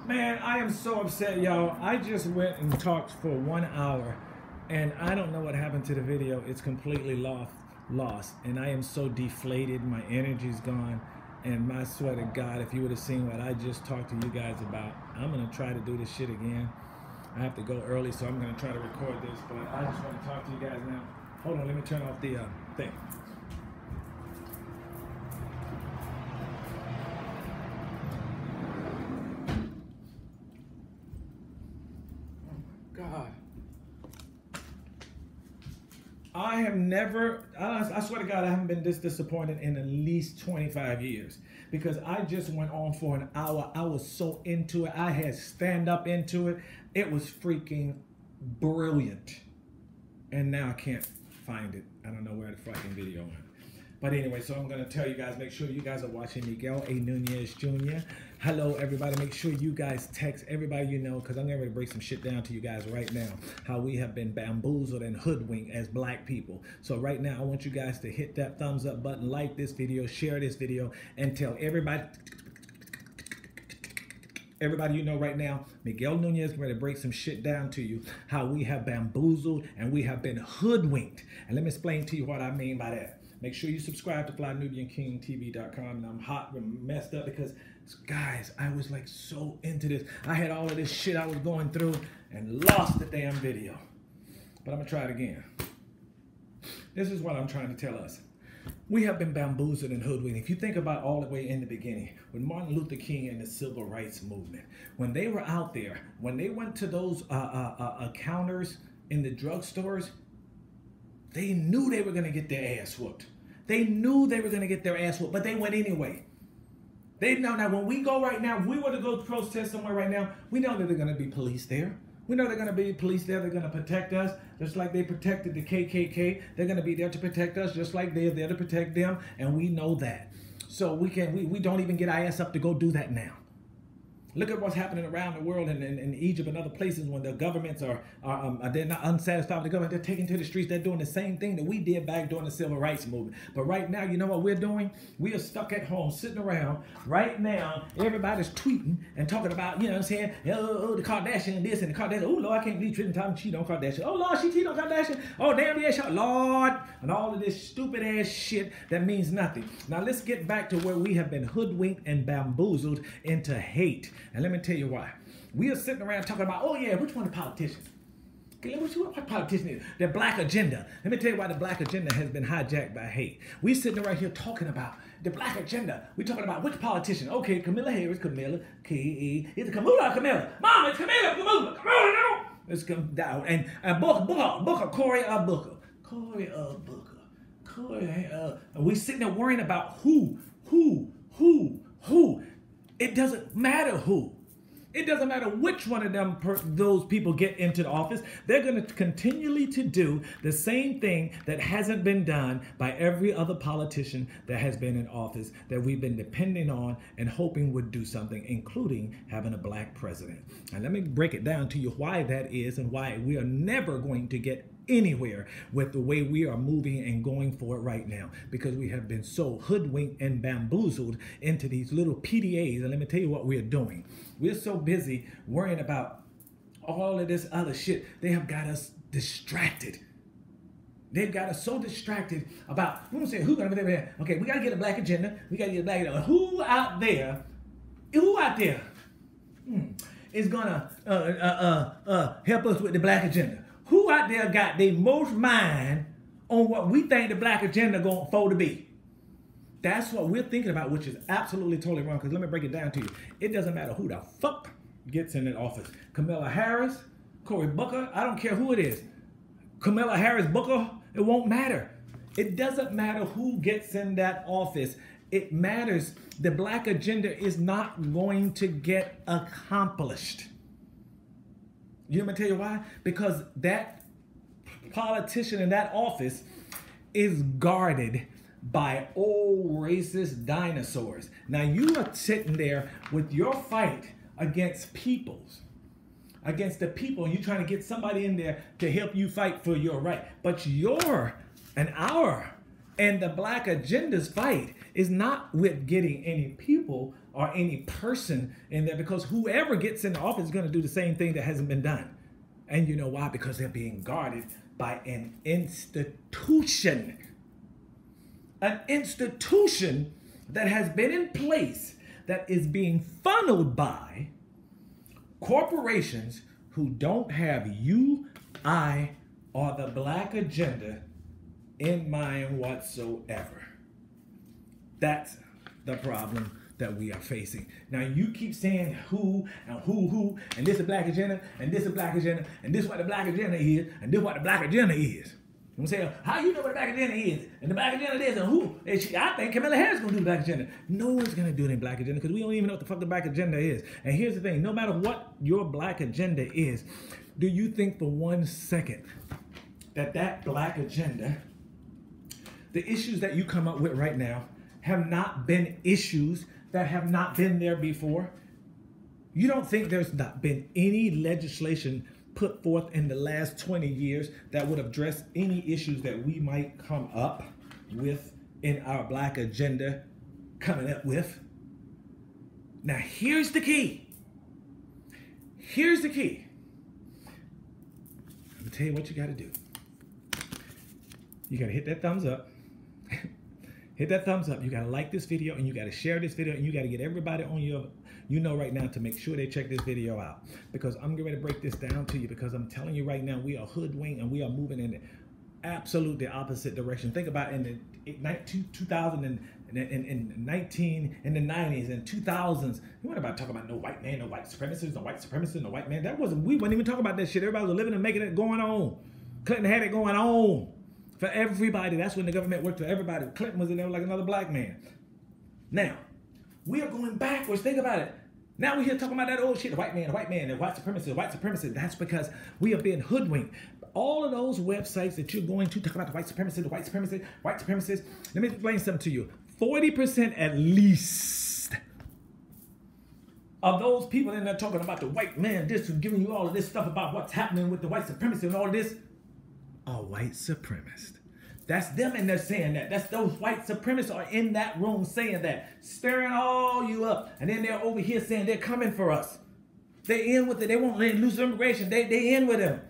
Man, I am so upset, y'all. I just went and talked for 1 hour, and I don't know what happened to the video. It's completely lost, and I am so deflated. My energy's gone, and my swear to God, if you would have seen what I just talked to you guys about, I'm gonna try to do this shit again. I have to go early, so I'm gonna try to record this, but I just want to talk to you guys now. Hold on, let me turn off the thing. God. I have never, I swear to God, I haven't been this disappointed in at least 25 years because I just went on for an hour. I was so into it. I had stand up into it. It was freaking brilliant. And now I can't find it. I don't know where the fucking video went. But anyway, so I'm going to tell you guys, make sure you guys are watching Miguel A. Nunez Jr. Hello, everybody. Make sure you guys text everybody you know, because I'm going to break some shit down to you guys right now, how we have been bamboozled and hoodwinked as black people. So right now, I want you guys to hit that thumbs up button, like this video, share this video, and tell everybody you know right now, Miguel Nunez is ready to break some shit down to you, how we have bamboozled and we have been hoodwinked. And let me explain to you what I mean by that. Make sure you subscribe to FlyNubianKingTV.com. And I'm hot and messed up because, guys, I was like so into this. I had all of this shit I was going through and lost the damn video. But I'm going to try it again. This is what I'm trying to tell us. We have been bamboozled and hoodwinked. If you think about all the way in the beginning, with Martin Luther King and the Civil Rights Movement, when they were out there, when they went to those counters in the drugstores, they knew they were going to get their ass whooped. They knew they were going to get their ass whooped, but they went anyway. They know now when we go right now, if we were to go protest somewhere right now, we know that they're going to be police there. We know they're going to be police there. They're going to protect us just like they protected the KKK. They're going to be there to protect us just like they're there to protect them, and we know that. So we don't even get our ass up to go do that now. Look at what's happening around the world in Egypt and other places when the governments they're not unsatisfied with the government. They're taking to the streets. They're doing the same thing that we did back during the Civil Rights Movement. But right now, you know what we're doing? We are stuck at home, sitting around. Right now, everybody's tweeting and talking about, you know what I'm saying, oh, the Kardashian this and the Kardashian. Oh, Lord, I can't believe Tristan Thompson cheated on Kardashian. Oh, Lord, she cheated on Kardashian. Oh, damn, yeah, shot. Lord. And all of this stupid ass shit that means nothing. Now, let's get back to where we have been hoodwinked and bamboozled into hate. And let me tell you why. We are sitting around talking about, oh yeah, which one of the politicians? Okay, what politician is? The black agenda. Let me tell you why the black agenda has been hijacked by hate. We sitting right here talking about the black agenda. We talking about which politician? Okay, Kamala Harris, Kamala, K-E. Is it Kamala or Kamala? Mom, it's Kamala, Kamala, Kamala, no. Let's come down. And Booker, Cory Booker. And we sitting there worrying about who. It doesn't matter who. It doesn't matter which one of them those people get into the office. They're going to continually to do the same thing that hasn't been done by every other politician that has been in office that we've been depending on and hoping would do something, including having a black president. And let me break it down to you why that is and why we are never going to get anywhere with the way we are moving and going for it right now, because we have been so hoodwinked and bamboozled into these little PDAs. And let me tell you what we're doing. We're so busy worrying about all of this other shit. They have got us distracted. They've got us so distracted about, I'm gonna say, who's gonna be there? Okay, we gotta get a black agenda. We gotta get a black agenda. Who out there is gonna help us with the black agenda? Who out there got the most mind on what we think the black agenda going for to be? That's what we're thinking about, which is absolutely totally wrong. Because let me break it down to you. It doesn't matter who the fuck gets in that office. Kamala Harris, Cory Booker, I don't care who it is. Kamala Harris, Booker, it won't matter. It doesn't matter who gets in that office. It matters. The black agenda is not going to get accomplished. You know what I'm tell you why? Because that politician in that office is guarded by old racist dinosaurs. Now you are sitting there with your fight against against the people, and you're trying to get somebody in there to help you fight for your right. But your and our and the black agenda's fight is not with getting any people or any person in there, because whoever gets in the office is going to do the same thing that hasn't been done. And you know why? Because they're being guarded by an institution. An institution that has been in place, that is being funneled by corporations who don't have you, I, or the black agenda in mind whatsoever. That's the problem that we are facing. Now you keep saying who, and this is black agenda, and this is black agenda, and this is what the black agenda is, and this is what the black agenda is. I'm saying, how you know what the black agenda is, and the black agenda is, and who? And I think Kamala Harris is gonna do the black agenda. No one's gonna do it in black agenda, because we don't even know what the fuck the black agenda is. And here's the thing, no matter what your black agenda is, do you think for 1 second that that black agenda, the issues that you come up with right now, have not been issues that have not been there before? You don't think there's not been any legislation put forth in the last 20 years that would address any issues that we might come up with in our black agenda coming up with? Now, here's the key. Here's the key. I'm gonna tell you what you gotta do. You gotta hit that thumbs up. Hit that thumbs up. You gotta like this video, and you gotta share this video, and you gotta get everybody on your, right now, to make sure they check this video out. Because I'm getting ready to break this down to you, because I'm telling you right now, we are hoodwinked and we are moving in the absolute opposite direction. Think about in the 2019, in the 90s and 2000s. You weren't about to talk about no white man, no white supremacists, no white supremacists, no white man. We wasn't even talking about that shit. Everybody was living and making it going on. Clinton had it going on. For everybody. That's when the government worked for everybody. Clinton was in there like another black man. Now, we are going backwards. Think about it. Now we're here talking about that old shit, the white man, the white supremacist, the white supremacist. That's because we are being hoodwinked. All of those websites that you're going to talk about the white supremacist, the white supremacist, white supremacist. Let me explain something to you. 40% at least of those people in there talking about the white man, this, and giving you all of this stuff about what's happening with the white supremacy and all of this, are white supremacists. That's them in there saying that. That's those white supremacists are in that room saying that, stirring all you up. And then they're over here saying they're coming for us. They're in with it. They won't lose immigration. They in with them.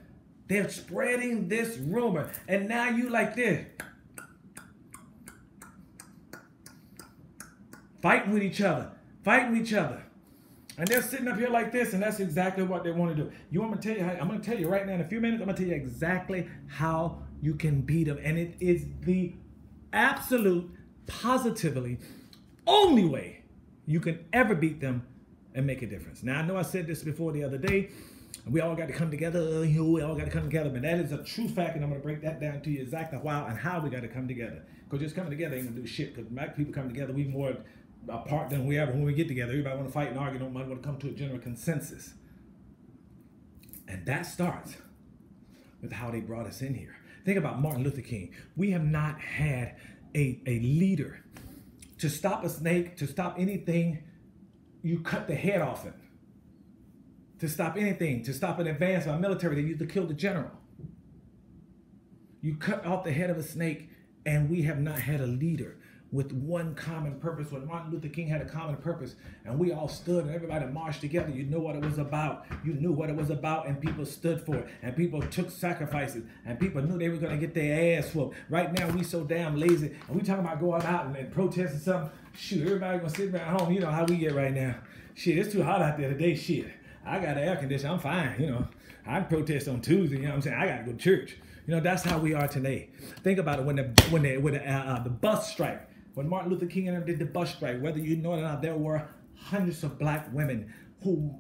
They're spreading this rumor. And now you like this. Fighting with each other. Fighting with each other. And they're sitting up here like this, and that's exactly what they want to do. You want me to tell you how? I'm going to tell you right now in a few minutes, I'm going to tell you exactly how you can beat them. And it is the absolute, positively only way you can ever beat them and make a difference. Now, I know I said this before the other day. We all got to come together. We all got to come together. But that is a true fact, and I'm going to break that down to you exactly why and how we got to come together. Because just coming together ain't going to do shit. Because black people come together, we more apart than we ever when we get together. Everybody want to fight and argue, don't want to come to a general consensus. And that starts with how they brought us in here. Think about Martin Luther King. We have not had a leader to stop a snake, to stop anything. You cut the head off it. To stop anything, to stop an advance of our military, they used to kill the general. You cut off the head of a snake, and we have not had a leader with one common purpose. When Martin Luther King had a common purpose, and we all stood and everybody marched together, you know what it was about. You knew what it was about, and people stood for it, and people took sacrifices, and people knew they were going to get their ass whooped. Right now, we so damn lazy, and we talking about going out and protesting something. Shoot, everybody going to sit around home. You know how we get right now. Shit, it's too hot out there today. Shit, I got an air conditioner. I'm fine. You know, I protest on Tuesday. You know what I'm saying? I got to go to church. You know, that's how we are today. Think about it when the bus strike. When Martin Luther King and them did the bus strike, whether you know it or not, there were hundreds of black women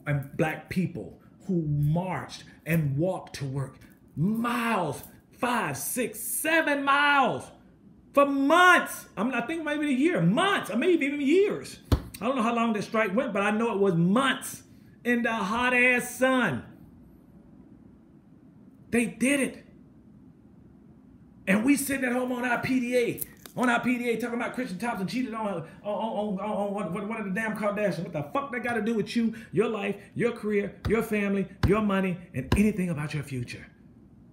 and black people who marched and walked to work miles, 5, 6, 7 miles for months. I think maybe a year, months, or maybe even years. I don't know how long that strike went, but I know it was months in the hot ass sun. They did it. And we sitting at home on our PDA. Talking about Christian Thompson cheated on one of the damn Kardashians. What the fuck that got to do with you, your life, your career, your family, your money, and anything about your future?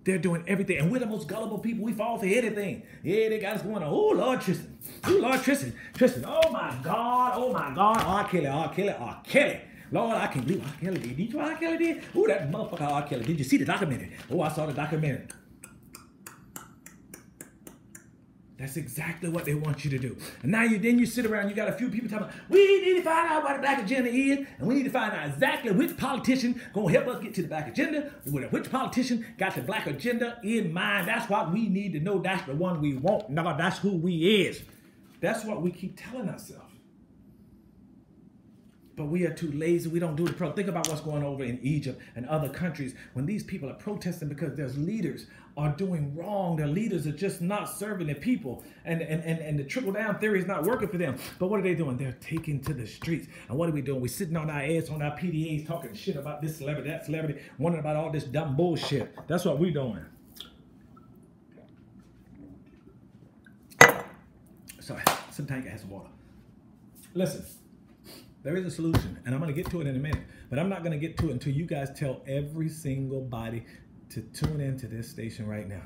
They're doing everything. And we're the most gullible people. We fall for anything. Yeah, they got us going on. Oh, Lord Tristan. Oh, Lord Tristan. Tristan. Oh, my God. Oh, my God. R. Kelly. R. Kelly. R. Kelly. Lord, I can't believe R. Kelly did. Did you R. Kelly did? Oh, that motherfucker R. Kelly. Did you see the documentary? Oh, I saw the documentary. That's exactly what they want you to do. And now you sit around, you got a few people talking about, we need to find out what the black agenda is, and we need to find out exactly which politician gonna help us get to the black agenda, which politician got the black agenda in mind. That's what we need to know. That's the one we want. No, that's who we is. That's what we keep telling ourselves. But we are too lazy. We don't do the pro. Think about what's going over in Egypt and other countries when these people are protesting because their leaders are doing wrong. Their leaders are just not serving the people. And the trickle-down theory is not working for them. But what are they doing? They're taking to the streets. And what are we doing? We're sitting on our ass on our PDAs talking shit about this celebrity, that celebrity, wondering about all this dumb bullshit. That's what we're doing. Sorry, sometimes you have some water. Listen. There is a solution, and I'm going to get to it in a minute. But I'm not going to get to it until you guys tell every single body to tune into this station right now.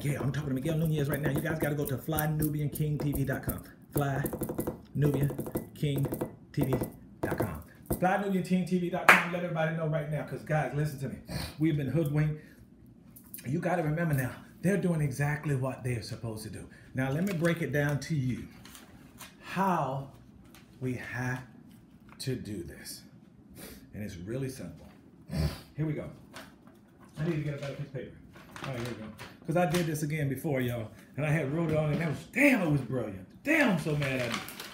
Yeah, I'm talking to Miguel Nunez right now. You guys got to go to FlyNubianKingTV.com. FlyNubianKingTV.com. FlyNubianKingTV.com. Let everybody know right now, because guys, listen to me. We've been hoodwinked. You got to remember now, they're doing exactly what they're supposed to do. Now, let me break it down to you. How we have to do this. And it's really simple. Here we go. I need to get a better piece of paper. All right, here we go. Because I did this again before, y'all. And I had wrote it on and damn, it was brilliant. Damn, I'm so mad I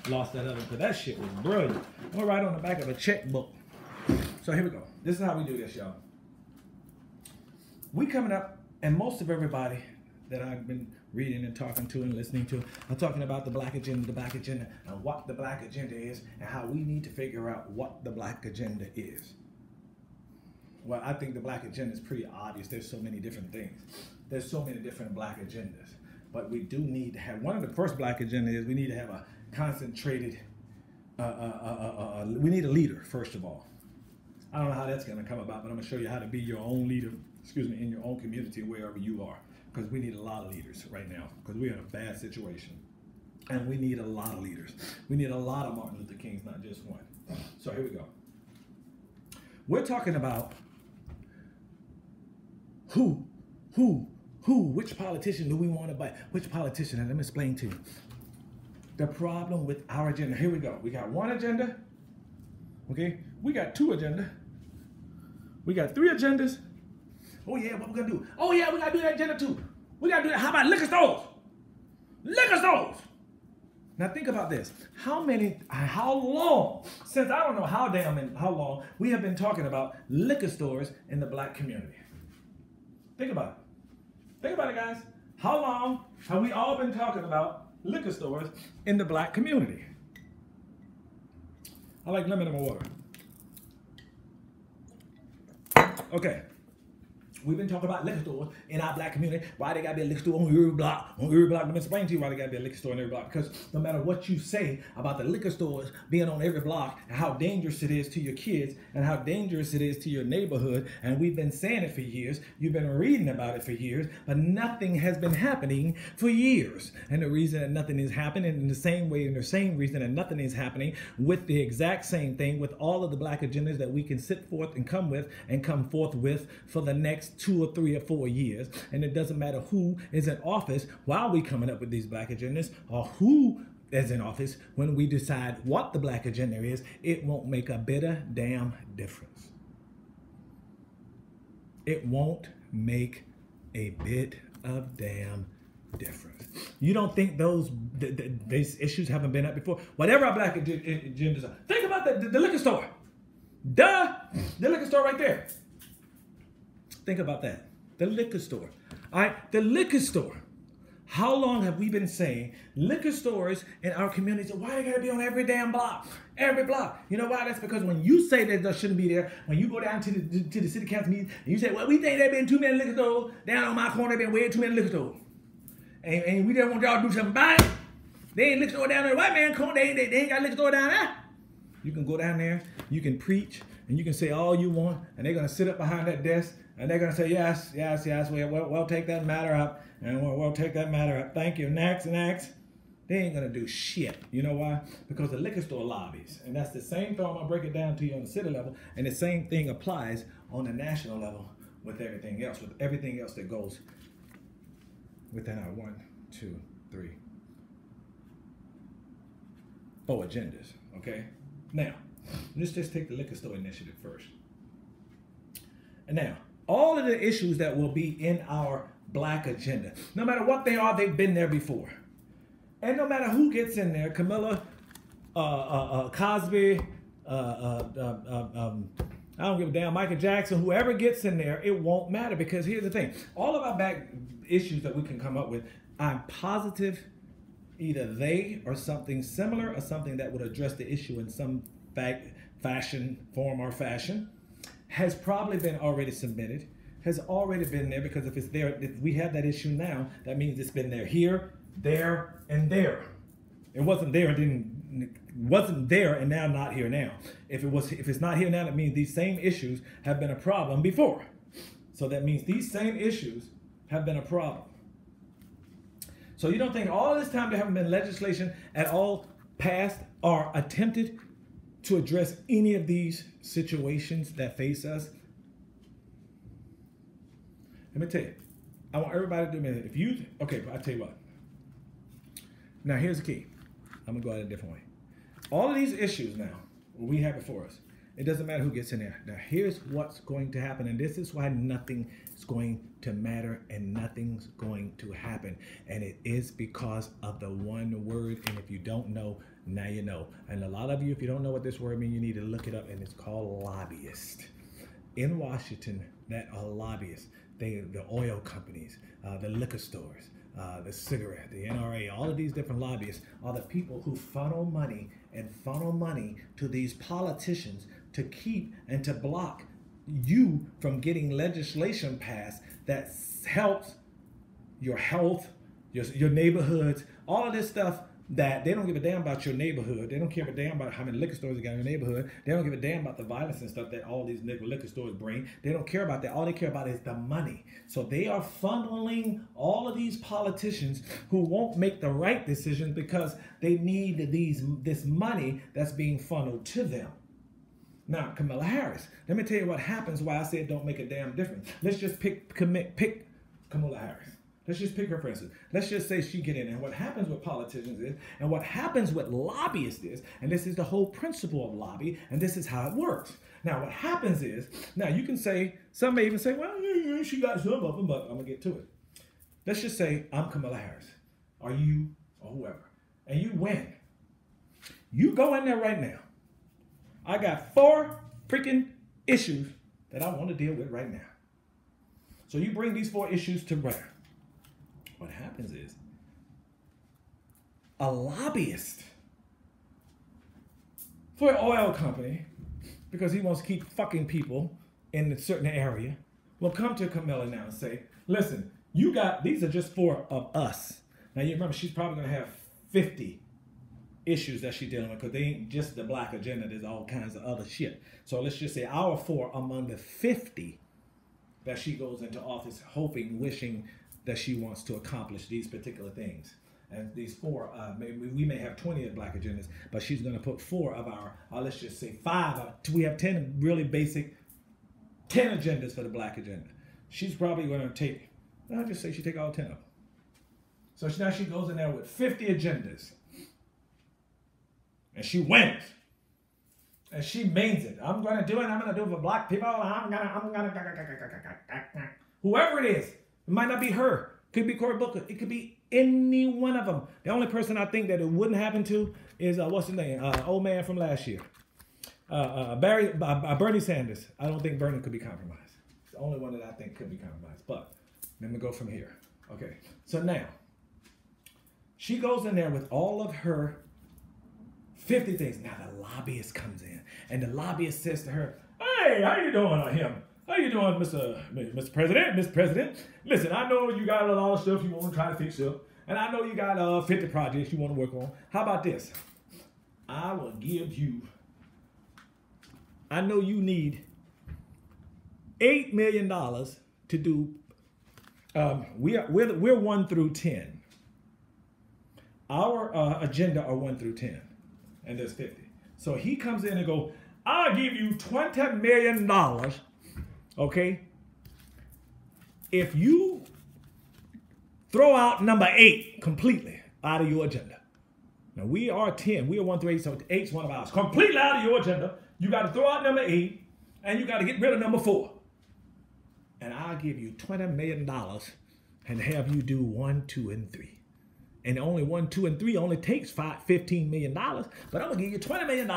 lost that other, because that shit was brilliant. I'm going to write on the back of a checkbook. So here we go. This is how we do this, y'all. We coming up, and most of everybody that I've been reading and talking to and listening to, I'm talking about the black agenda, and what the black agenda is, and how we need to figure out what the black agenda is. Well, I think the black agenda is pretty obvious. There's so many different things. There's so many different black agendas. But we do need to have, one of the first black agenda is we need to have a concentrated, we need a leader, first of all. I don't know how that's gonna come about, but I'm gonna show you how to be your own leader, in your own community, wherever you are. Because we need a lot of leaders right now, because we're in a bad situation. And we need a lot of leaders. We need a lot of Martin Luther Kings, not just one. So here we go. We're talking about which politician do we want to buy? Which politician? And let me explain to you. The problem with our agenda, here we go. We got one agenda, okay? We got two agendas. We got three agendas. Oh yeah, what we gonna do? Oh yeah, we gotta do that agenda too. We gotta do that. How about liquor stores? Liquor stores. Now think about this. How long, since I don't know how long, we have been talking about liquor stores in the black community. Think about it. Think about it, guys. How long have we all been talking about liquor stores in the black community? I like lemon in my water. Okay. We've been talking about liquor stores in our black community. Why they gotta be a liquor store on every block? On every block. Let me explain to you why they gotta be a liquor store on every block. Because no matter what you say about the liquor stores being on every block and how dangerous it is to your kids and how dangerous it is to your neighborhood, and we've been saying it for years, you've been reading about it for years, but nothing has been happening for years. And the reason that nothing is happening in the same way, and the same reason that nothing is happening with the exact same thing with all of the black agendas that we can sit forth and come forth with for the next 2 or 3 or 4 years, and it doesn't matter who is in office while we coming up with these black agendas or who is in office when we decide what the black agenda is, it won't make a bit of damn difference. It won't make a bit of damn difference. You don't think these issues haven't been up before? Whatever our black agendas are. Think about the liquor store. Duh, the liquor store right there. Think about that. The liquor store. All right, the liquor store. How long have we been saying liquor stores in our communities, why they gotta be on every damn block? Every block. You know why? That's because when you say that they shouldn't be there, when you go down to the city council meeting and you say, well, we think there been too many liquor stores, down on my corner there been way too many liquor stores. And we just want y'all to do something about it. They ain't liquor store down there. The white man corner, they ain't got liquor store down there. You can go down there, you can preach, and you can say all you want, and they're gonna sit up behind that desk And they're going to say, yes, yes, yes, we'll take that matter up. And we'll take that matter up. Thank you. Next, next. They ain't going to do shit. You know why? Because the liquor store lobbies. And that's the same thing. I'm going to break it down to you on the city level. And the same thing applies on the national level with everything else that goes within our 1, 2, 3, 4 agendas. Okay? Now, let's just take the liquor store initiative first. And now, all of the issues that will be in our black agenda, no matter what they are, they've been there before. And no matter who gets in there, Camilla, Cosby, I don't give a damn, Michael Jackson, whoever gets in there, it won't matter. Because here's the thing, all of our back issues that we can come up with, I'm positive either they or something similar or something that would address the issue in some form or fashion, has probably been already submitted, has already been there. Because if it's there, if we have that issue now, that means it's been there here, there, and there. It wasn't there and now not here now. If it's not here now, that means these same issues have been a problem before. So that means these same issues have been a problem. So you don't think all this time there haven't been legislation at all passed or attempted to address any of these situations that face us? Let me tell you, I want everybody to do a minute. Okay, I'll tell you what. Now here's the key. I'm gonna go at it a different way. All of these issues now, we have before us, it doesn't matter who gets in there. Now here's what's going to happen, and this is why nothing is going to matter and nothing's going to happen. And it is because of the one word, and if you don't know, now you know. And a lot of you, if you don't know what this word means, you need to look it up, and it's called lobbyist. In Washington, that are lobbyists. The oil companies, the liquor stores, the cigarette, the NRA, all of these different lobbyists are the people who funnel money to these politicians to keep and to block you from getting legislation passed that helps your health, your neighborhoods, all of this stuff. That they don't give a damn about your neighborhood. They don't care a damn about how many liquor stores you got in your neighborhood. They don't give a damn about the violence and stuff that all these liquor stores bring. They don't care about that. All they care about is the money. So they are funneling all of these politicians who won't make the right decision because they need this money that's being funneled to them. Now, Kamala Harris, let me tell you what happens, why I say it don't make a damn difference. Let's just pick Kamala Harris. Let's just pick her for instance. Let's just say she get in. And what happens with politicians is, and what happens with lobbyists is, and this is the whole principle of lobby, and this is how it works. Now, what happens is, now you can say, some may even say, well, yeah, she got some of them, but I'm going to get to it. Let's just say I'm Kamala Harris, or you, or whoever, and you win. You go in there right now. I got 4 freaking issues that I want to deal with right now. So you bring these 4 issues to bear. What happens is a lobbyist for an oil company, because he wants to keep fucking people in a certain area, will come to Camilla now and say, listen, these are just 4 of us. Now you remember she's probably going to have 50 issues that she's dealing with, because they ain't just the black agenda, there's all kinds of other shit. So let's just say our 4 among the 50 that she goes into office hoping, wishing that she wants to accomplish these particular things. And these 4, we may have 20 of black agendas, but she's going to put 4 of our, let's just say 5, we have 10 really basic, 10 agendas for the black agenda. She's probably going to take, I'll just say she take all 10 of them. So now she goes in there with 50 agendas. And she wins. And she means it. I'm going to do it. I'm going to do it for black people. I'm going to, whoever it is. It might not be her. It could be Cory Booker. It could be any one of them. The only person I think that it wouldn't happen to is, what's his name? Old man from last year. Bernie Sanders. I don't think Bernie could be compromised. It's the only one that I think could be compromised. But let me go from here. Okay. So now, she goes in there with all of her 50 things. Now the lobbyist comes in. And the lobbyist says to her, hey, how you doing on him? How you doing, Mr. President? Mr. President, listen, I know you got a lot of stuff you want to try to fix up, and I know you got 50 projects you want to work on. How about this? I will give you, I know you need $8 million to do, we're 1 through 10. Our agenda are 1 through 10, and there's 50. So he comes in and go, I'll give you $20 million, okay, if you throw out number 8 completely out of your agenda. Now, we are 10. We are 1 through 8, so 8's one of ours. Completely out of your agenda. You got to throw out number 8, and you got to get rid of number 4. And I'll give you $20 million and have you do 1, 2, and 3. And only 1, 2, and 3 only takes $15 million. But I'm going to give you $20 million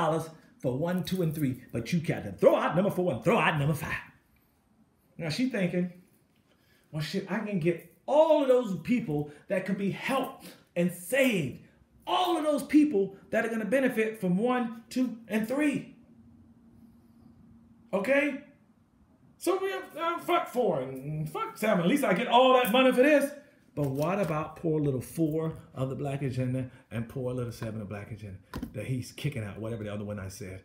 for 1, 2, and 3. But you got to throw out number 4 and throw out number 5. Now, she's thinking, well, shit, I can get all of those people that could be helped and saved. All of those people that are going to benefit from 1, 2, and 3. Okay? So we have fuck 4 and fuck 7. At least I get all that money for this. But what about poor little 4 of the black agenda and poor little 7 of the black agenda that he's kicking out, whatever the other one I said,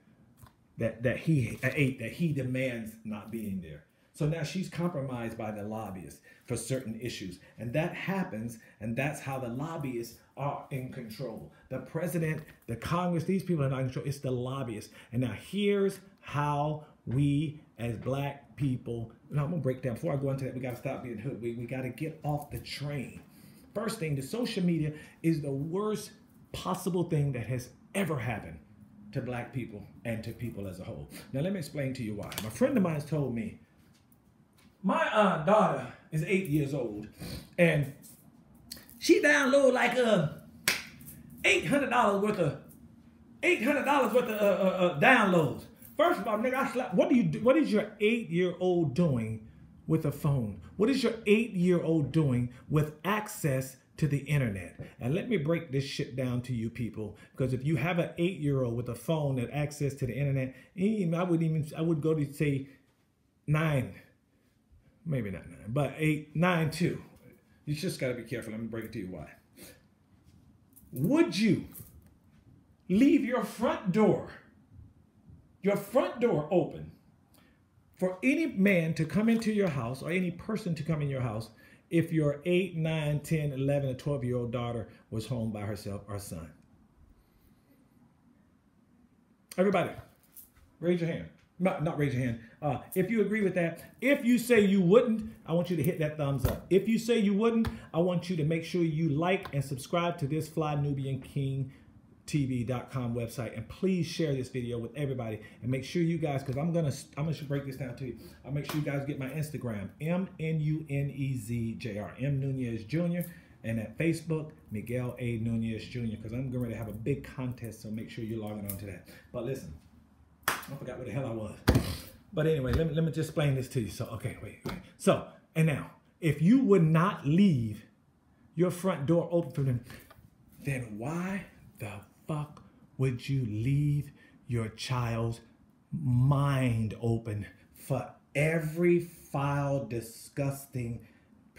that he demands not being there. So now she's compromised by the lobbyists for certain issues. And that happens, and that's how the lobbyists are in control. The president, the Congress, these people are not in control. It's the lobbyists. And now here's how we as black people, and I'm going to break down. Before I go into that, we got to stop being hoodwinked. We got to get off the train. First thing, the social media is the worst possible thing that has ever happened to black people and to people as a whole. Now, let me explain to you why. My friend of mine has told me, my daughter is 8 years old, and she downloaded like $800 worth of downloads. First of all, nigga, what is your 8-year-old doing with a phone? What is your 8-year-old doing with access to the internet? And let me break this shit down to you people, because if you have an 8-year-old with a phone that access to the internet, I would go to say 9, maybe not 9, but 8, 9 too. You just got to be careful. Let me break it to you why. Would you leave your front door open for any man to come into your house or any person to come in your house if your 8, 9, 10, 11, or 12-year-old daughter was home by herself or son? Everybody, raise your hand. Not raise your hand. If you agree with that. If you say you wouldn't, I want you to hit that thumbs up. If you say you wouldn't, I want you to make sure you like and subscribe to this FlyNubianKingTV.com website, and please share this video with everybody. And make sure you guys, because I'm gonna break this down to you. I'll make sure you guys get my Instagram, MNUNEZJR, M Nunez Jr., and at Facebook, Miguel A. Nunez Jr., because I'm going to have a big contest, so make sure you're logging on to that. But listen, I forgot where the hell I was. But anyway, let me just explain this to you. So, okay, wait. So, and now, if you would not leave your front door open for them, then why the fuck would you leave your child's mind open for every foul, disgusting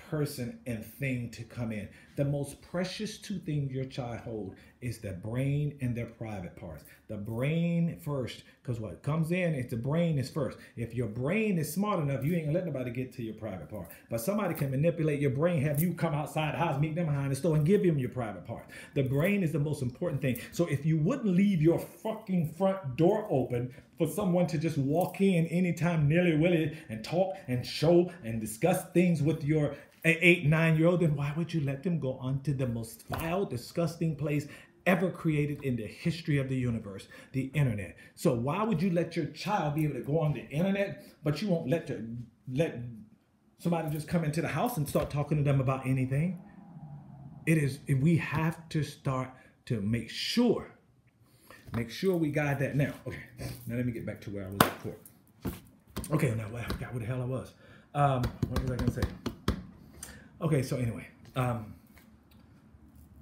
person and thing to come in? The most precious 2 things your child holds is the brain and their private parts. The brain first, because what comes in, it's the brain is first. If your brain is smart enough, you ain't gonna let nobody get to your private part. But somebody can manipulate your brain, have you come outside the house, meet them behind the store, and give them your private part. The brain is the most important thing. So if you wouldn't leave your fucking front door open for someone to just walk in anytime nilly-willy and talk and show and discuss things with your 8, 9-year-old, then why would you let them go onto the most vile, disgusting place ever created in the history of the universe, the internet? So why would you let your child be able to go on the internet, but you won't let somebody just come into the house and start talking to them about anything? We have to start to make sure we got that. Now, okay, now let me get back to where I was before. Okay, now I forgot where the hell I was. What was I gonna say? Okay, so anyway,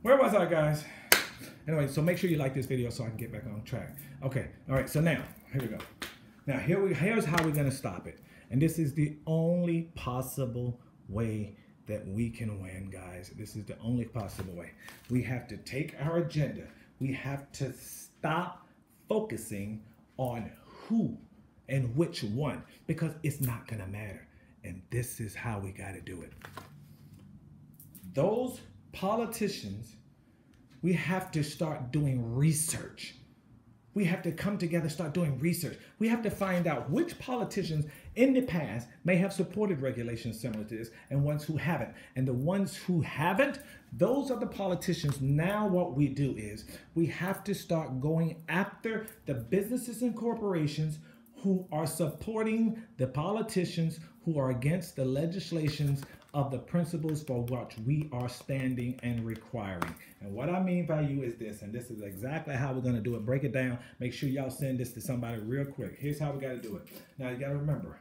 where was I, guys? Anyway, so make sure you like this video so I can get back on track. Okay, all right, so now, here we go. Now, here's how we're gonna stop it. And this is the only possible way that we can win, guys. This is the only possible way. We have to take our agenda. We have to stop focusing on who and which one, because it's not going to matter. And this is how we got to do it. Those politicians, we have to start doing research. We have to come together, start doing research. We have to find out which politicians in the past may have supported regulations similar to this and ones who haven't. And the ones who haven't, those are the politicians. Now what we do is we have to start going after the businesses and corporations who are supporting the politicians who are against the legislations of the principles for which we are standing and requiring. And what I mean by you is this, and this is exactly how we're going to do it. Break it down. Make sure y'all send this to somebody real quick. Here's how we got to do it. Now, you got to remember,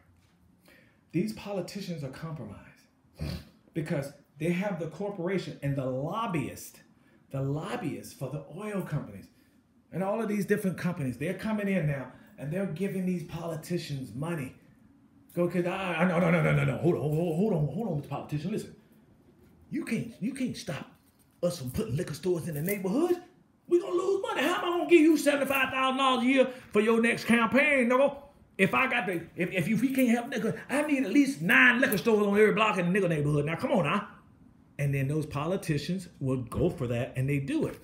these politicians are compromised because they have the corporation and the lobbyists for the oil companies and all of these different companies. They're coming in now and they're giving these politicians money. No. Hold on, Mr. Politician. Listen, you can't stop us from putting liquor stores in the neighborhood. We're gonna lose money. How am I gonna give you $75,000 a year for your next campaign? No. If we can't help niggas, I need at least 9 liquor stores on every block in the nigga neighborhood. Now come on now. And then those politicians will go for that and they do it.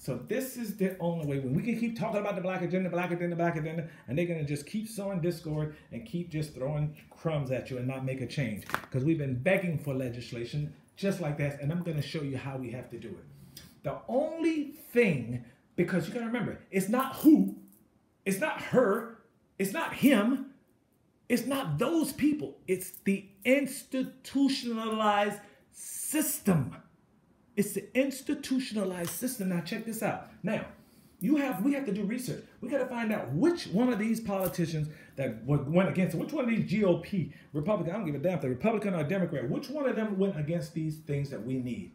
So this is the only way. When we can keep talking about the black agenda, and they're gonna just keep sowing discord and keep just throwing crumbs at you and not make a change. Because we've been begging for legislation just like that, and I'm gonna show you how we have to do it. The only thing, because you gotta remember, it's not who, it's not her, it's not him, it's not those people, it's the institutionalized system. It's the institutionalized system. Now check this out. Now, we have to do research. We got to find out which one of these politicians that went against, which one of these GOP, Republican, I don't give a damn if they're Republican or Democrat, which one of them went against these things that we need.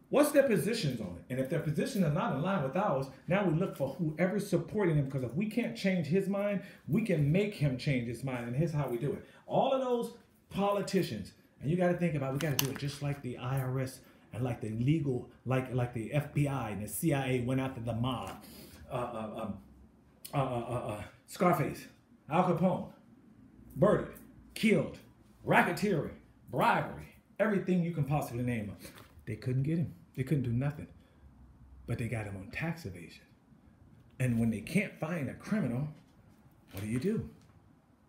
What's their positions on it? And if their positions are not in line with ours, now we look for whoever's supporting him, because if we can't change his mind, we can make him change his mind. And here's how we do it. All of those politicians, and you got to think about, we got to do it just like the IRS and like the legal, like the FBI and the CIA went after the mob. Scarface, Al Capone, murdered, killed, racketeering, bribery, everything you can possibly name them. They couldn't get him. They couldn't do nothing. But they got him on tax evasion. And when they can't find a criminal, what do?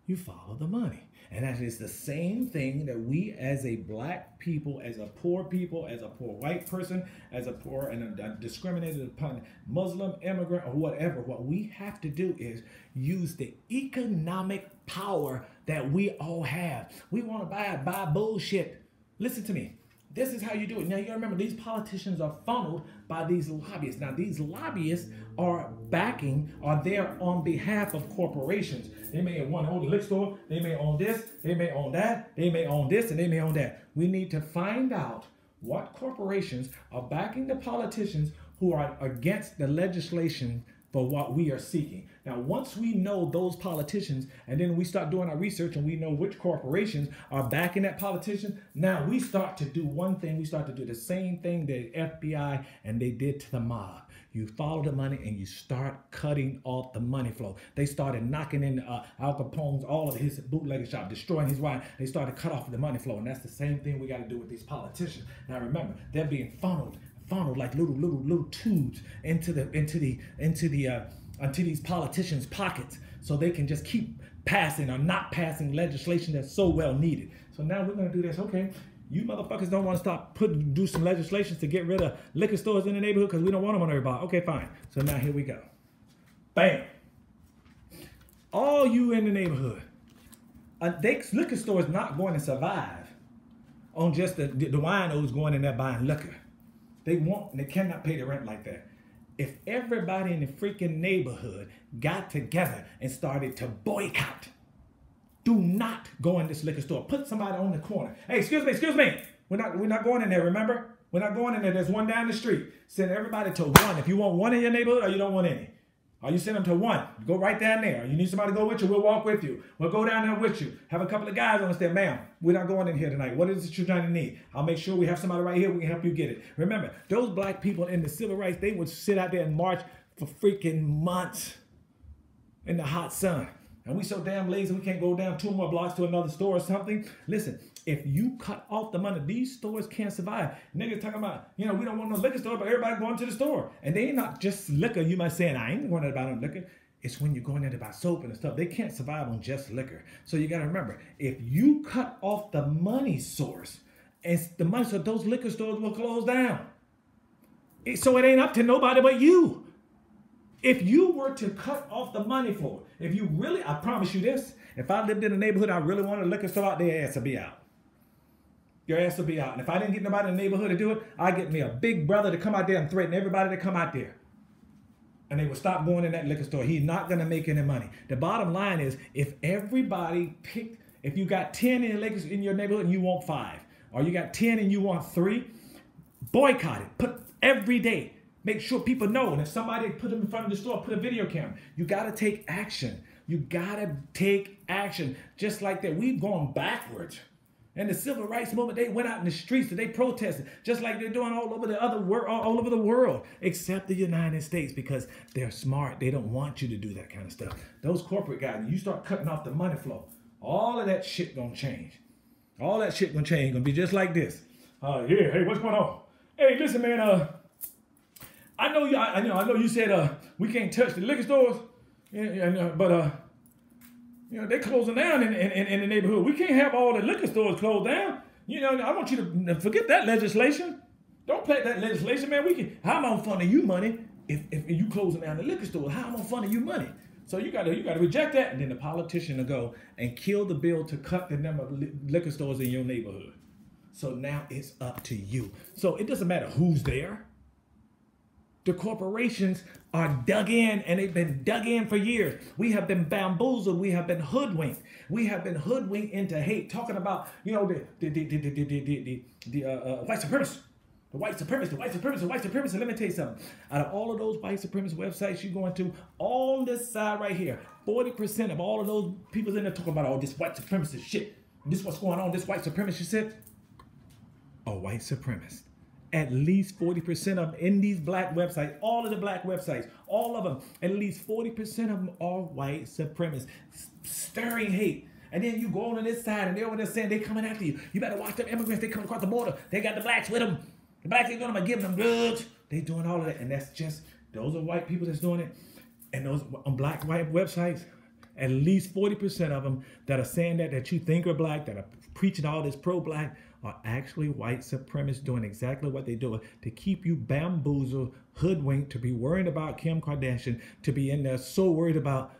You follow the money. And that is the same thing that we as a black people, as a poor white person, as a poor and a discriminated upon Muslim, immigrant, or whatever, what we have to do is use the economic power that we all have. We want to buy bullshit. Listen to me. This is how you do it. Now, you gotta remember, these politicians are funneled by these lobbyists. Now, these lobbyists are there on behalf of corporations. They may own the liquor store, they may own this, they may own that, they may own this, and they may own that. We need to find out what corporations are backing the politicians who are against the legislation for what we are seeking. Now, once we know those politicians, and then we start doing our research and we know which corporations are backing that politician, now we start to do one thing. We start to do the same thing the FBI and they did to the mob. You follow the money and you start cutting off the money flow. They started knocking in Al Capone's, all of his bootlegger shop, destroying his wine. They started cut off the money flow, and that's the same thing we got to do with these politicians. Now remember, they're being funneled like little tubes into these politicians' pockets, so they can just keep passing or not passing legislation that's so well needed. So now we're gonna do this. Okay, you motherfuckers don't want to do some legislation to get rid of liquor stores in the neighborhood because we don't want them on every block. Okay, fine. So now here we go. Bam. All you in the neighborhood, liquor store is not going to survive on just the winos going in there buying liquor. They cannot pay the rent like that. If everybody in the freaking neighborhood got together and started to boycott, do not go in this liquor store. Put somebody on the corner. Hey, excuse me. We're not going in there, remember? We're not going in there. There's one down the street. Send everybody to one. If you want one in your neighborhood or you don't want any. Or you send them to one. Go right down there. Or you need somebody to go with you, we'll walk with you. We'll go down there with you. Have a couple of guys on us there. Ma'am, we're not going in here tonight. What is it you're trying to need? I'll make sure we have somebody right here. We can help you get it. Remember, those black people in the civil rights, they would sit out there and march for freaking months in the hot sun. and we so damn lazy we can't go down 2 more blocks to another store or something. Listen, if you cut off the money, these stores can't survive. Niggas talking about, we don't want no liquor store, but everybody going to the store. And they ain't not just liquor. You might say, I ain't going there to buy no liquor. It's when you're going there to buy soap and stuff. They can't survive on just liquor. So you got to remember, if you cut off the money source, and the money source, those liquor stores will close down. So it ain't up to nobody but you. If you were to cut off the money for it, if you really, I promise you this, if I lived in a neighborhood, I really wanted a liquor store out, their ass would be out. Your ass will be out. And if I didn't get nobody in the neighborhood to do it, I'd get me a big brother to come out there and threaten everybody to come out there. And they would stop going in that liquor store. He's not going to make any money. The bottom line is, if everybody picked, if you got 10 in your neighborhood and you want 5, or you got 10 and you want 3, boycott it. Put every day. Make sure people know. And if somebody put them in front of the store, put a video camera. You got to take action. You got to take action. Just like that, we've gone backwards. And the civil rights movement, they went out in the streets and they protested, just like they're doing all over the world, except the United States, because they're smart. They don't want you to do that kind of stuff. Those corporate guys, you start cutting off the money flow, all of that shit gonna change. All that shit gonna change. Gonna be just like this. Hey, what's going on? Hey, listen, man. I know you said we can't touch the liquor stores, but they're closing down in the neighborhood. We can't have all the liquor stores closed down. I want you to forget that legislation. Don't play that legislation, man. How am I gonna fund you money if you closing down the liquor store? How am I gonna fund you money? So you gotta reject that, and then the politician will go and kill the bill to cut the number of liquor stores in your neighborhood. So now it's up to you. So it doesn't matter who's there. The corporations are dug in, and they've been dug in for years. We have been bamboozled. We have been hoodwinked. We have been hoodwinked into hate. Talking about, the white supremacists. The white supremacists. Let me tell you something. Out of all of those white supremacist websites you go into, on this side right here, 40% of all of those people in there talking about all this white supremacist shit. And this what's going on, this white supremacist shit, are white supremacists. At least 40% of them in these black websites, all of the black websites, all of them, at least 40% of them are white supremacists, stirring hate. And then you go on this side and they're over there saying they're coming after you. You better watch them immigrants. They come across the border. They got the blacks with them. The blacks ain't going to give them drugs. They doing all of that. And that's just, those are white people that's doing it. And those on black, white websites, at least 40% of them that are saying that you think are black, that are preaching all this pro-black, are actually white supremacists doing exactly what they're doing to keep you bamboozled, hoodwinked, to be worried about Kim Kardashian, to be in there so worried about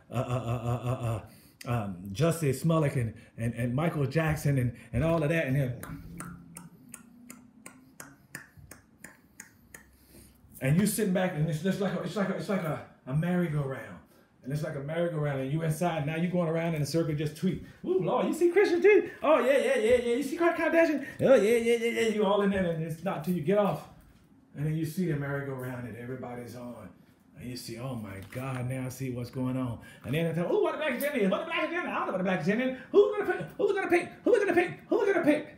Jussie Smollett and Michael Jackson and all of that. And you sitting back and it's like a merry-go-round. And it's like a merry-go-round, and you inside. Now you going around in a circle just tweet. Ooh, Lord, you see Christian too? Oh, yeah. You see Kardashian? Oh, yeah. You all in there, and it's not till you get off. And then you see the merry-go-round that everybody's on. And you see, oh my God, now I see what's going on. And then they tell, what the black agenda is? What the black agenda? I don't know what the black agenda is. Who's going to pick? Who's going to pick? Who's going to pick? Who's going to pick?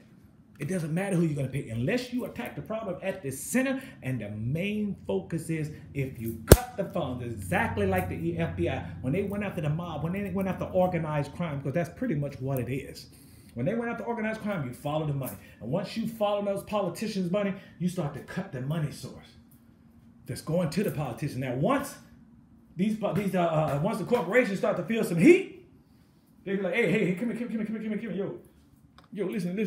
It doesn't matter who you're going to pick unless you attack the problem at the center. And the main focus is if you cut the funds, exactly like the FBI, when they went after the mob, when they went after organized crime, because that's pretty much what it is. When they went after organized crime, you follow the money. And once you follow those politicians' money, you start to cut the money source that's going to the politician. Now, once once the corporations start to feel some heat, they be like, hey, come here, yo, listen,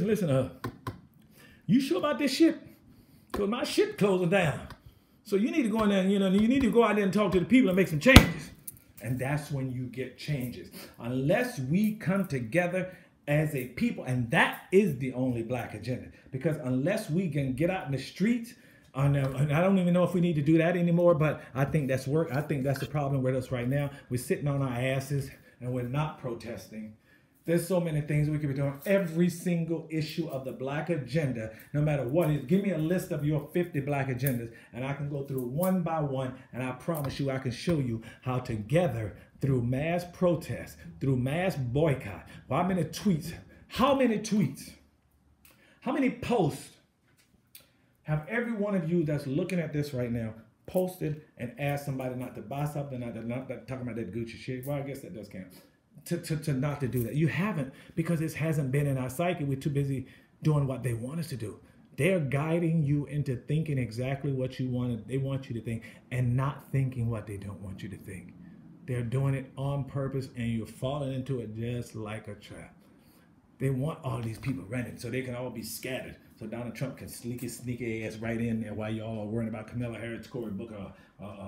you sure about this shit? Because my shit closing down. So you need to go in there, you need to go out there and talk to the people and make some changes. And that's when you get changes. Unless we come together as a people, and that is the only black agenda. Because unless we can get out in the streets, and I don't even know if we need to do that anymore, but I think that's work. I think that's the problem with us right now. We're sitting on our asses and we're not protesting. There's so many things we could be doing. Every single issue of the black agenda, no matter what it is, give me a list of your 50 black agendas, and I can go through one by one, and I promise you I can show you how together, through mass protest, through mass boycott, how many tweets, how many posts have every one of you that's looking at this right now posted and asked somebody not to buy something, not talking about that Gucci shit? Well, I guess that does count. to not to do that. You haven't, because this hasn't been in our psyche. We're too busy doing what they want us to do. They're guiding you into thinking exactly what they want you to think, and not thinking what they don't want you to think. They're doing it on purpose, and you're falling into it just like a trap. They want all of these people running so they can all be scattered. So Donald Trump can sneak his sneaky ass right in there while y'all are worrying about Kamala Harris, Cory Booker,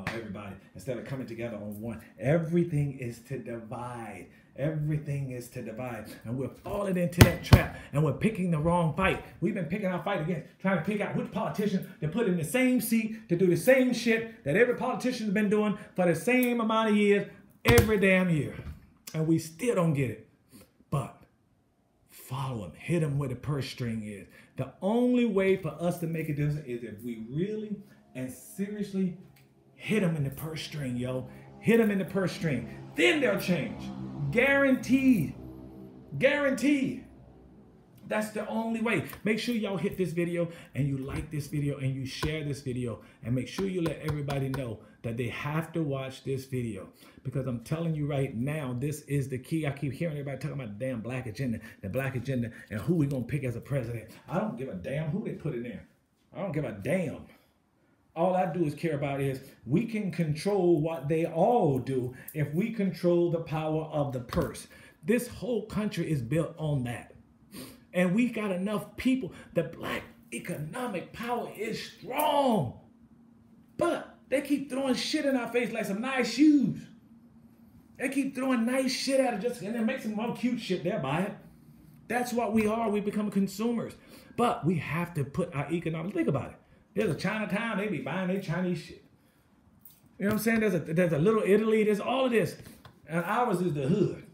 everybody, instead of coming together on one. Everything is to divide. Everything is to divide. And we're falling into that trap, and we're picking the wrong fight. We've been picking our fight against trying to pick out which politician to put in the same seat to do the same shit that every politician has been doing for the same amount of years, every damn year. And we still don't get it. But follow him. Hit him where the purse string is. The only way for us to make a difference is if we really and seriously hit them in the purse string, yo. Hit them in the purse string. Then they'll change. Guaranteed. Guaranteed. That's the only way. Make sure y'all hit this video, and you like this video, and you share this video, and make sure you let everybody know that they have to watch this video, because I'm telling you right now, this is the key. I keep hearing everybody talking about the damn black agenda, and who we gonna pick as a president. I don't give a damn who they put in there. I don't give a damn. All I do is care about is we can control what they all do if we control the power of the purse. This whole country is built on that. And we got enough people. The black economic power is strong. But they keep throwing shit in our face like some nice shoes. They keep throwing nice shit at it and then make some more cute shit there by it. That's what we are. We become consumers. But we have to put our economic, think about it. There's a Chinatown, they be buying their Chinese shit. You know what I'm saying? There's a little Italy, there's all of this. And ours is the hood.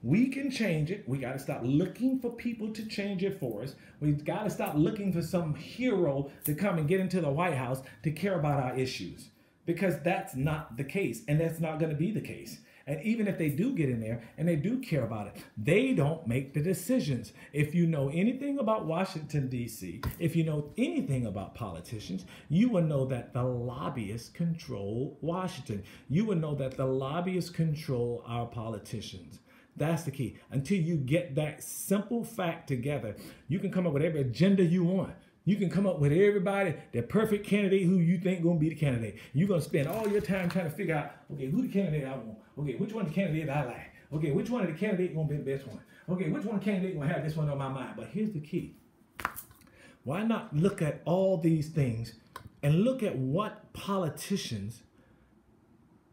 We can change it. We got to stop looking for people to change it for us. We've got to stop looking for some hero to come and get into the White House to care about our issues. Because that's not the case. And that's not going to be the case. And even if they do get in there and they do care about it, they don't make the decisions. If you know anything about Washington, D.C., if you know anything about politicians, you will know that the lobbyists control Washington. You will know that the lobbyists control our politicians. That's the key. Until you get that simple fact together, you can come up with every agenda you want. You can come up with everybody, the perfect candidate who you think going to be the candidate. You're going to spend all your time trying to figure out, okay, who the candidate I want? Okay, which one of the candidate I like? Okay, which one of the candidate going to be the best one? Okay, which one candidate going to have this one on my mind? But here's the key. Why not look at all these things and look at what politicians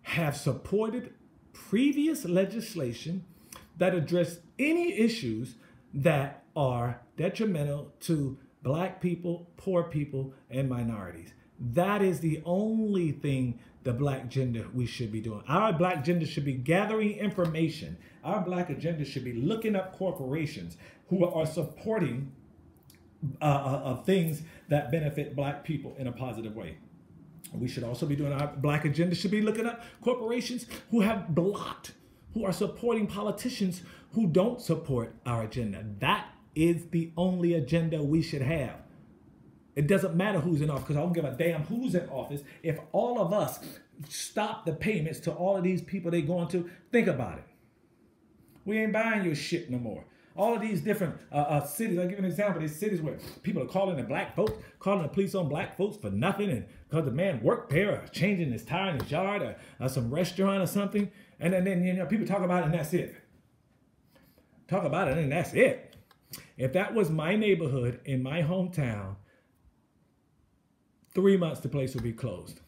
have supported previous legislation that address any issues that are detrimental to black people, poor people, and minorities. That is the only thing the black agenda we should be doing. Our black agenda should be gathering information. Our black agenda should be looking up corporations who are supporting things that benefit black people in a positive way. We should also be doing our black agenda should be looking up corporations who have blocked, who are supporting politicians who don't support our agenda. That is the only agenda we should have. It doesn't matter who's in office, because I don't give a damn who's in office. If all of us stop the payments to all of these people they're going to, think about it. We ain't buying your shit no more. All of these different cities, I'll give you an example. These cities where people are calling the black folks, calling the police on black folks for nothing, and because the man worked there or changing his tire in his yard or some restaurant or something, and then you know, people talk about it and that's it. Talk about it and that's it. If that was my neighborhood in my hometown, 3 months the place would be closed.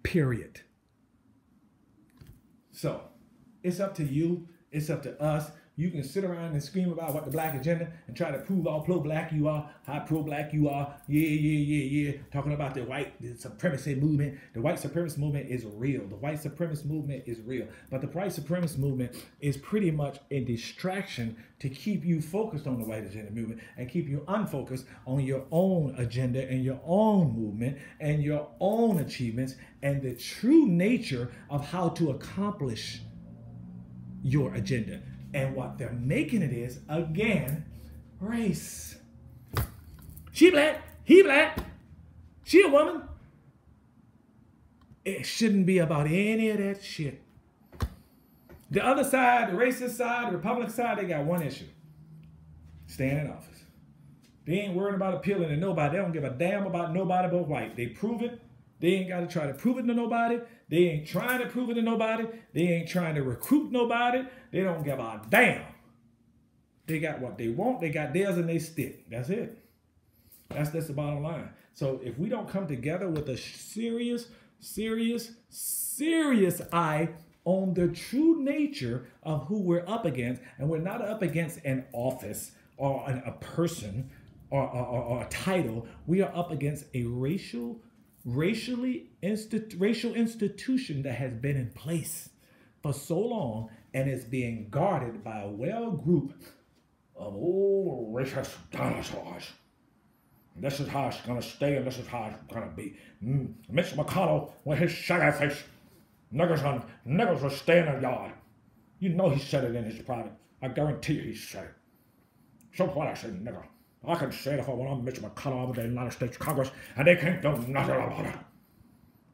Period. So it's up to you. It's up to us. You can sit around and scream about what the black agenda and try to prove how pro-black you are, how pro-black you are. Yeah. Talking about the white supremacy movement. The white supremacist movement is real. The white supremacist movement is real. But the white supremacist movement is pretty much a distraction to keep you focused on the white agenda movement and keep you unfocused on your own agenda and your own movement and your own achievements and the true nature of how to accomplish your agenda. And what they're making it is, again, race. She black, he black, she a woman. It shouldn't be about any of that shit. The other side, the racist side, the Republican side, they got one issue. Staying in office. They ain't worried about appealing to nobody. They don't give a damn about nobody but white. They prove it. They ain't got to try to prove it to nobody. They ain't trying to prove it to nobody. They ain't trying to recruit nobody. They don't give a damn. They got what they want. They got theirs and they stick. That's it. That's the bottom line. So if we don't come together with a serious eye on the true nature of who we're up against, and we're not up against an office or a person or a title, we are up against a racial institution that has been in place for so long and is being guarded by a well group of old racist dinosaurs. This is how it's gonna stay, and this is how it's gonna be. Mitch McConnell with his shaggy face. Niggers will stay in the yard. You know he said it in his private. I guarantee you he said it. So what I said, nigger. I can say it when I'm Mitch McConnell of the United States Congress, and they can't do nothing about it.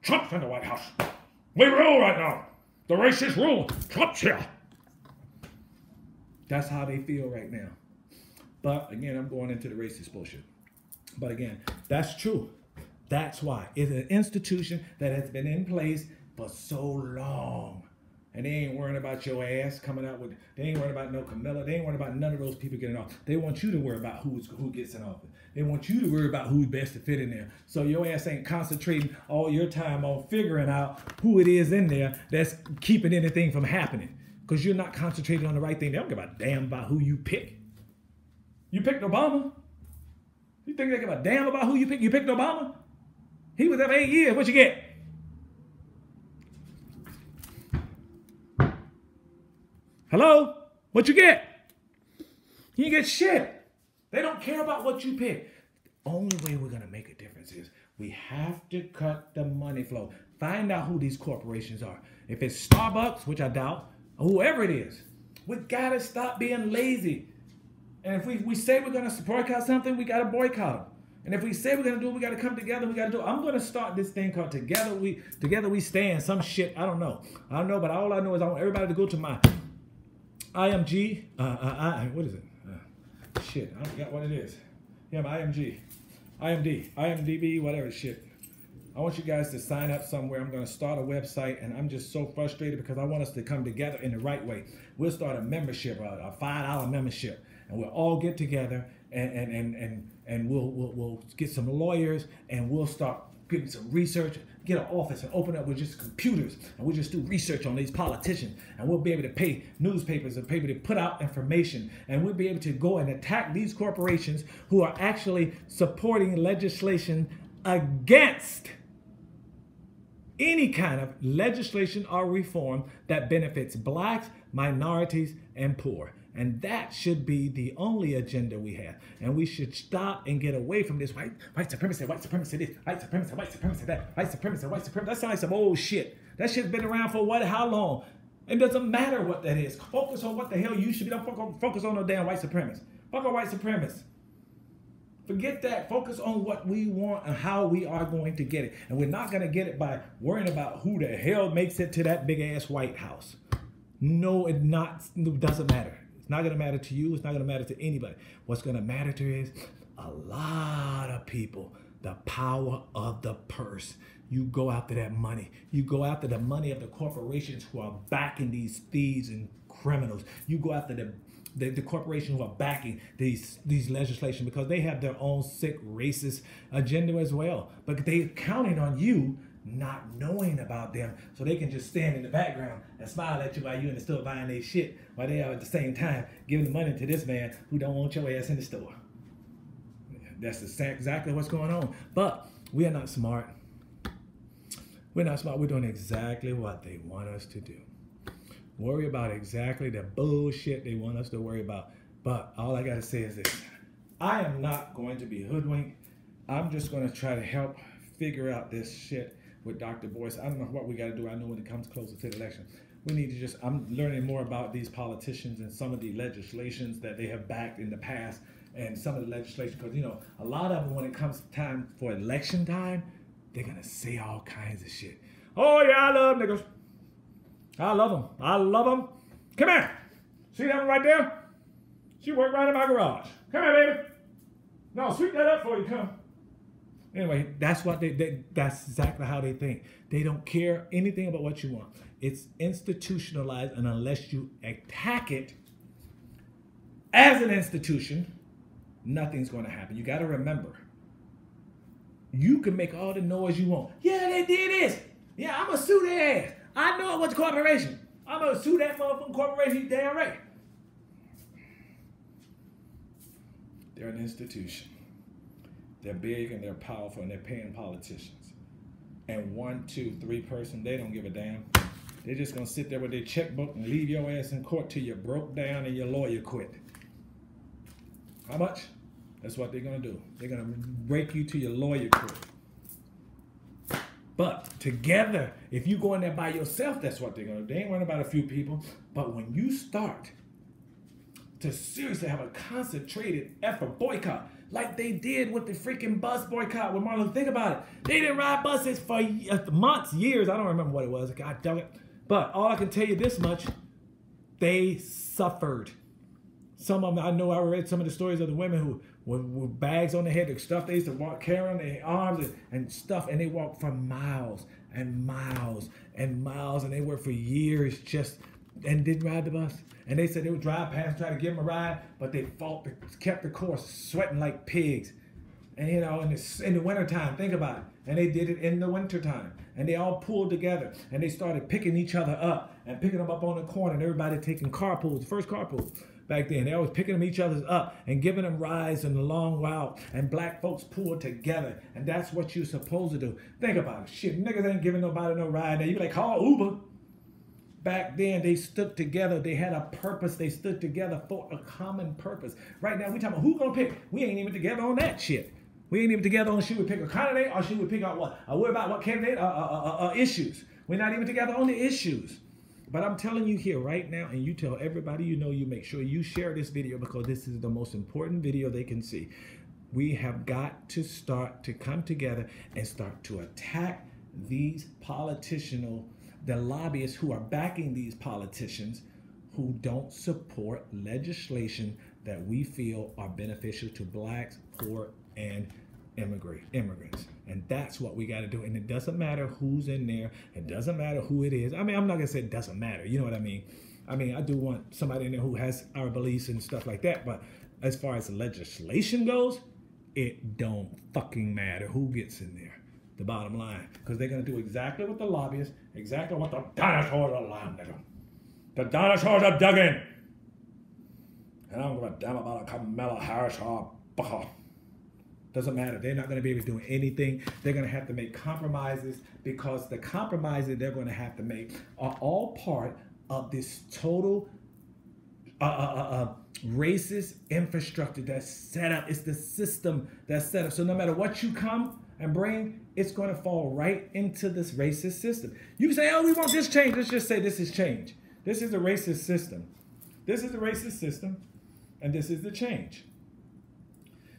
Trump's in the White House. We rule right now. The racists rule. Trump's here. That's how they feel right now. But again, I'm going into the racist bullshit. But again, that's true. That's why. It's an institution that has been in place for so long. And they ain't worrying about your ass coming out with, they ain't worrying about no Camilla. They ain't worrying about none of those people getting off. They want you to worry about who gets in office. They want you to worry about who's best to fit in there. So your ass ain't concentrating all your time on figuring out who it is in there that's keeping anything from happening. Because you're not concentrating on the right thing. They don't give a damn about who you pick. You picked Obama. You think they give a damn about who you pick? You picked Obama? He was there for 8 years. What you get? Hello? What you get? You ain't get shit. They don't care about what you pick. The only way we're going to make a difference is we have to cut the money flow. Find out who these corporations are. If it's Starbucks, which I doubt, or whoever it is, we got to stop being lazy. And if we say we're going to boycott something, we got to boycott them. And if we say we're going to do it, we got to come together. We got to do it. I'm going to start this thing called Together We Stand. Some shit. I don't know. But all I know is I want everybody to go to my IMG. What is it? Shit. I forgot what it is. Yeah, my IMG. IMDb, whatever shit. I want you guys to sign up somewhere. I'm going to start a website, and I'm just so frustrated because I want us to come together in the right way. We'll start a membership, a $5 membership. And we'll all get together and we'll get some lawyers and we'll start getting some research, get an office and open up with just computers and we'll just do research on these politicians and we'll be able to pay newspapers and paper to put out information and we'll be able to go and attack these corporations who are actually supporting legislation against any kind of legislation or reform that benefits blacks, minorities, and poor. And that should be the only agenda we have. And we should stop and get away from this white supremacy this, white supremacy that, white supremacy. That sounds like some old shit. That shit's been around for how long? It doesn't matter what that is. Focus on what the hell you should be. Don't focus on no damn white supremacists. Fuck a white supremacist. Forget that. Focus on what we want and how we are going to get it. And we're not going to get it by worrying about who the hell makes it to that big-ass White House. No, it doesn't matter. It's not going to matter to you. It's not going to matter to anybody. What's going to matter to is a lot of people, the power of the purse. You go after that money. You go after the money of the corporations who are backing these thieves and criminals. You go after the corporations who are backing these legislation because they have their own sick racist agenda as well. But they're counting on you not knowing about them so they can just stand in the background and smile at you while you're in the store buying their shit while they are at the same time giving the money to this man who don't want your ass in the store. That's exactly what's going on. But we are not smart. We're not smart. We're doing exactly what they want us to do. Worry about exactly the bullshit they want us to worry about. But all I got to say is this. I am not going to be hoodwinked. I'm just going to try to help figure out this shit with Dr. Boyce. I don't know what we got to do. I know when it comes closer to the election. We need to I'm learning more about these politicians and some of the legislations that they have backed in the past and some of the legislation. Because, a lot of them, when it comes time for election time, they're going to say all kinds of shit. Oh, yeah, I love niggas. I love them. I love them. Come here. See that one right there? She worked right in my garage. Come here, baby. No, sweep that up for you. Come. Anyway, that's what that's exactly how they think. They don't care anything about what you want. It's institutionalized, and unless you attack it as an institution, nothing's going to happen. You got to remember, you can make all the noise you want. Yeah, they did this. Yeah, I'm going to sue their ass. I know it was a corporation. I'm going to sue that motherfucking corporation. You damn right. They're an institution. They're big and they're powerful and they're paying politicians. And 1, 2, 3 person, they don't give a damn. They're just going to sit there with their checkbook and leave your ass in court till you broke down and your lawyer quit. How much? That's what they're going to do. They're going to break you to your lawyer quit. But together, if you go in there by yourself, that's what they're going to do. They ain't worrying about a few people. But when you start to seriously have a concentrated effort boycott, like they did with the freaking bus boycott with Martin Luther. Think about it. They didn't ride buses for months, years. I don't remember what it was. God damn it. But all I can tell you this much, they suffered. Some of them, I know I read some of the stories of the women who with bags on their head, the stuff they used to walk, carry on their arms and stuff, and they walked for miles and miles and miles, and they worked for years just, and didn't ride the bus. And they said they would drive past, try to give them a ride, but they fought, kept the course, sweating like pigs. And you know, in the wintertime, think about it. And they did it in the wintertime. And they all pulled together and they started picking each other up and picking them up on the corner, and everybody taking carpools, first carpool back then. They always picking them each other's up and giving them rides in the long route. And black folks pulled together. And that's what you're supposed to do. Think about it. Shit, niggas ain't giving nobody no ride. Now you be like, call Uber. Back then, they stood together. They had a purpose. They stood together for a common purpose. Right now, we talking about who gonna pick. We ain't even together on that shit. We ain't even together on should we pick a candidate or should we pick out what? Worry about what candidate? Issues. We're not even together on the issues. But I'm telling you here right now, and you tell everybody you know, you make sure you share this video because this is the most important video they can see. We have got to start to come together and start to attack these the lobbyists who are backing these politicians who don't support legislation that we feel are beneficial to blacks, poor, and immigrants. And that's what we got to do. And it doesn't matter who's in there. It doesn't matter who it is. I mean, I'm not going to say it doesn't matter. You know what I mean? I mean, I do want somebody in there who has our beliefs and stuff like that. But as far as legislation goes, it don't fucking matter who gets in there. The bottom line. Because they're going to do exactly what the lobbyists, exactly what the dinosaurs are lying to them. The dinosaurs are dug in. And I don't give a damn about a Kamala Harris or a Booker. Doesn't matter. They're not going to be able to do anything. They're going to have to make compromises because the compromises they're going to have to make are all part of this total racist infrastructure that's set up. It's the system that's set up. So no matter what you come and bring, it's going to fall right into this racist system. You say, oh, we want this change. Let's just say this is change. This is a racist system. This is a racist system, and this is the change.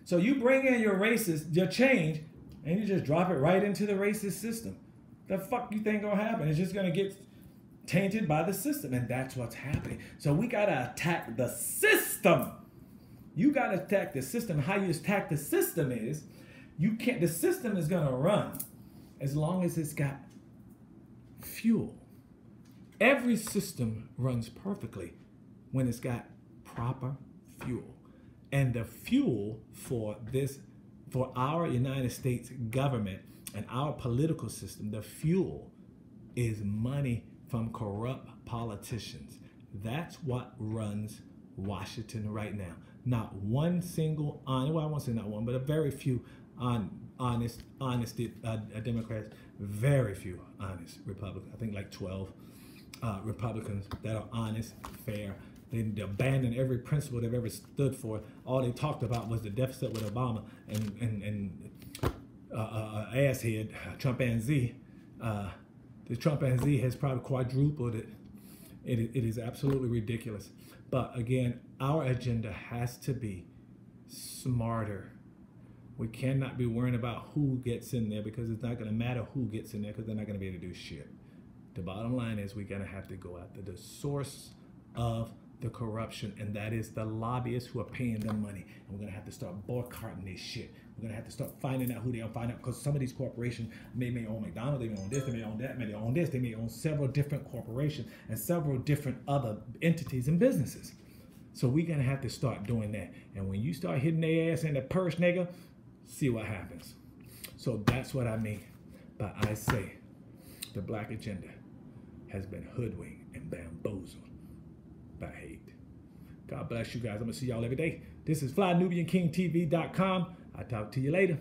So you bring in your change, and you just drop it right into the racist system. The fuck you think gonna happen? It's just gonna get tainted by the system, and that's what's happening. So we gotta attack the system. You gotta attack the system. How you attack the system is, the system is gonna run as long as it's got fuel. Every system runs perfectly when it's got proper fuel. And the fuel for our United States government and our political system, the fuel is money from corrupt politicians. That's what runs Washington right now. Not one single, well, I won't say not one, but a very few honest Democrats, very few honest Republicans. I think like 12 Republicans that are honest, fair. They abandoned every principle they've ever stood for. All they talked about was the deficit with Obama and asshead, Trumpanzee. The Trumpanzee has probably quadrupled it. It is absolutely ridiculous. But again, our agenda has to be smarter. We cannot be worrying about who gets in there, because it's not going to matter who gets in there, because they're not going to be able to do shit. The bottom line is we're going to have to go after the source of the corruption, and that is the lobbyists who are paying them money. And we're going to have to start boycotting this shit. We're going to have to start finding out who they are, because some of these corporations may own McDonald's, they may own this, they may own that, they own this, they may own several different corporations and several different other entities and businesses. So we're going to have to start doing that. And when you start hitting their ass in the purse, nigga, see what happens. So that's what I mean by I say the black agenda has been hoodwinked and bamboozled by hate. God bless you guys. I'm going to see y'all every day. This is FlyNubianKingTV.com. I'll talk to you later.